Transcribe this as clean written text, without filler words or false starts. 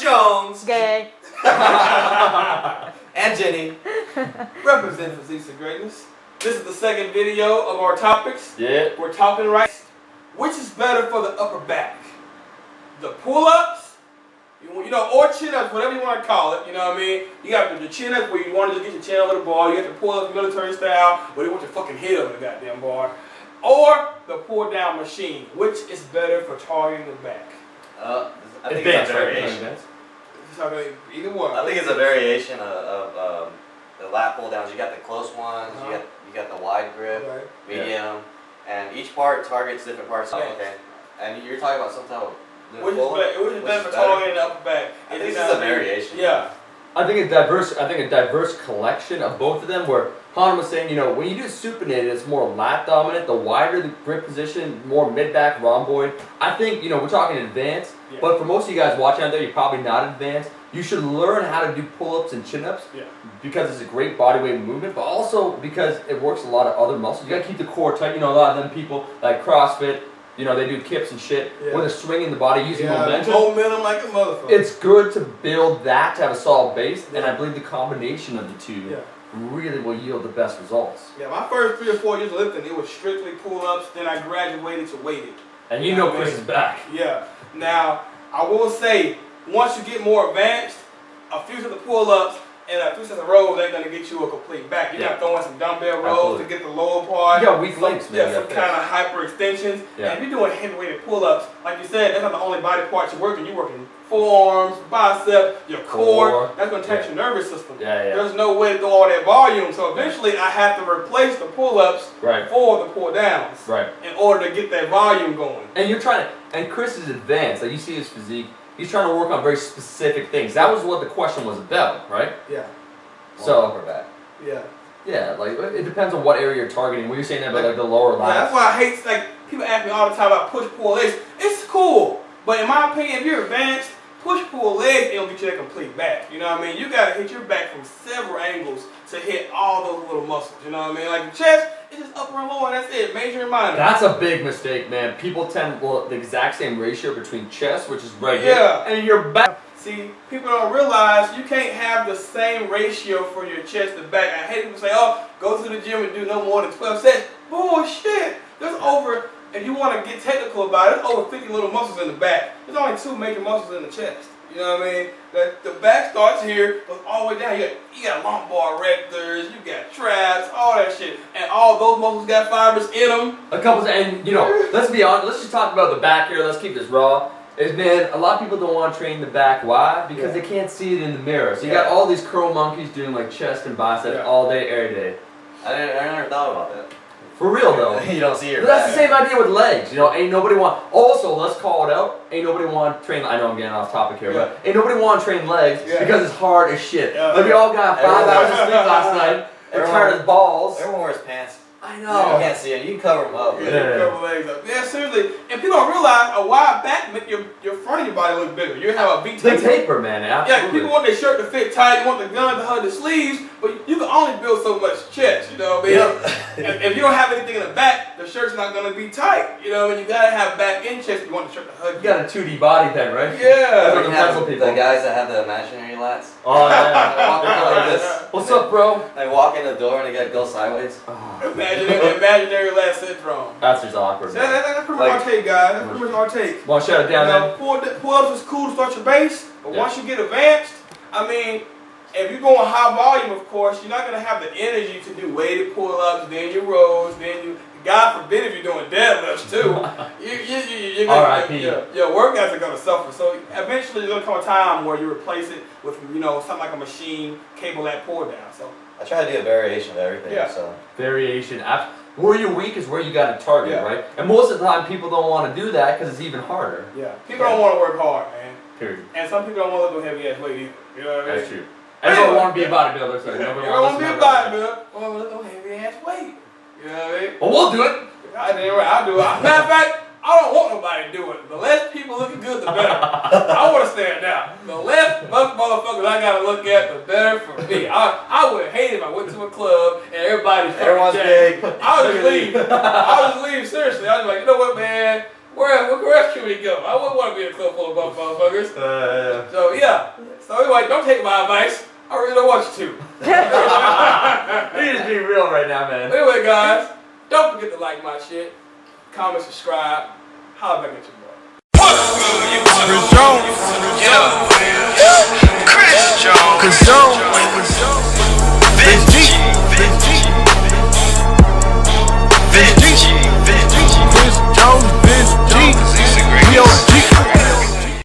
Jones. Gay. And Jenny. Represent Physiques of Greatness. This is the second video of our topics. Yeah. We're talking right. Which is better for the upper back? The pull-ups, you know, or chin-ups, whatever you want to call it. You know what I mean? You got the chin-ups where you want to just get your chin over the bar. You got the pull-ups military style where you want your fucking head over the goddamn bar. Or the pull-down machine. Which is better for targeting the back? I think it's a variation. Either one. I think it's a variation of the lat pull downs. You got the close ones, you got the wide grip, medium, and each part targets different parts. Yes. Okay. And you're talking about some type of Which is better for targeting the upper back? I think this is a variation. Yeah. I think a diverse collection of both of them. Where Han was saying, you know, when you do supinated, it's more lat dominant. The wider the grip position, more mid back rhomboid. I think, you know, we're talking advanced, but for most of you guys watching out there, you're probably not advanced. You should learn how to do pull-ups and chin-ups because it's a great body weight movement, but also because it works a lot of other muscles. You gotta keep the core tight. You know, a lot of them people like CrossFit. You know, they do kips and shit where they're swinging the body using momentum. Momentum like a motherfucker. It's good to build that to have a solid base, and I believe the combination of the two really will yield the best results. Yeah, my first 3 or 4 years of lifting, it was strictly pull-ups. Then I graduated to weighted. And you know Chris is back. Yeah. Now, I will say, once you get more advanced, a few sets of pull-ups and a few sets of rows ain't gonna get you a complete back. You gotta throw in some dumbbell rows to get the lower part. You got weak links, man. Yeah, some kind of hyper extensions. Yeah. And if you're doing heavy-weighted pull-ups, like you said, that's not the only body part you're working. You're working forearms, biceps, your core. That's gonna tax your nervous system. There's no way to do all that volume. So eventually, I have to replace the pull-ups for the pull-downs in order to get that volume going. And you're trying to, and Chris is advanced. Like you see his physique. He's trying to work on very specific things. That was what the question was about, right? Yeah. So upper back. Yeah. Yeah, like it depends on what area you're targeting. When you're saying that about like the lower lats. That's why I hate, like, people ask me all the time about push-pull legs. It's cool, but in my opinion, if you're advanced, push-pull legs ain't gonna get you that complete back. You know what I mean? You gotta hit your back from several angles to hit all those little muscles. You know what I mean? Like the chest, it's just upper and lower, and that's it. Major and minor. That's a big mistake, man. People tend the exact same ratio between chest, which is right here, and your back. See, people don't realize you can't have the same ratio for your chest to back. I hate people say, oh, go to the gym and do no more than 12 sets. Bullshit. There's over, if you want to get technical about it, there's over 50 little muscles in the back. There's only 2 major muscles in the chest. You know what I mean? The back starts here, goes all the way down. You got lumbar rectors, you got traps, all that shit. And all those muscles got fibers in them. A couple, and you know, let's be honest, let's just talk about the back here. Let's keep this raw. Man, a lot of people don't want to train the back. Why? Because they can't see it in the mirror. So you got all these curl monkeys doing like chest and biceps all day, every day. I never thought about that. For real though. You don't see your back. That's the same idea with legs. You know, ain't nobody want. Also, let's call it out. Ain't nobody want to train. I know I'm getting off topic here, but ain't nobody want to train legs because it's hard as shit. Like we all got 5 hours of sleep last night and tired as balls. Everyone wears pants. I know. You can't see it. You can cover them up. Cover legs up. Yeah, seriously. And people don't realize a wide back make your front of your body look bigger. You have a V taper. They taper, man. Absolutely. Yeah, people want their shirt to fit tight. You want the gun to hug the sleeves, but you can only build so much chest. You know what I mean? If you don't have anything in the back, the shirt's not gonna be tight. You know what I mean? You gotta have back and chest. If you want the shirt to hug. You got a 2D body then, right? Yeah. The guys that have the imaginary lats. Oh yeah. Walking like this. What's up, bro? They walk in the door and they gotta go sideways. Imaginary lat syndrome. That's just awkward. So that's pretty much our take, guys. That's pretty much our take. Want to shut it down, man? Pull-ups is cool to start your base, but once you get advanced, I mean, if you're going high volume, of course, you're not going to have the energy to do weighted pull-ups, then your rows, then you, God forbid if you're doing deadlifts too. Your workouts are going to suffer. So eventually there's going to come a time where you replace it with, you know, something like a machine, cable lat pull down. So I try to do a variation of everything. So variation. Where you're weak is where you got to target, right? And most of the time people don't want to do that because it's even harder. Yeah. People don't want to work hard, man. Period. And some people don't want to do heavy ass weight either. You know what I mean? That's true. Everyone want to be a bodybuilder, so nobody want to be a bodybuilder. Well, let's do heavy ass weight. You know what I mean? Well, we'll do it. I'll do it. Matter of fact, I don't want nobody to do it. The less people looking good, the better. I want to stand out. The less motherfuckers I got to look at, the better for me. I would hate if I went to a club and everybody's big. I'll just leave. Seriously. I was like, you know what, man? where else can we go? I wouldn't want to be in a club full of bum motherfuckers. So yeah. So anyway, don't take my advice. I really don't want you to. You just be real right now, man. Anyway, guys, don't forget to like my shit, comment, subscribe, holla back at your boy. Chris Jones. Yeah. Chris Jones.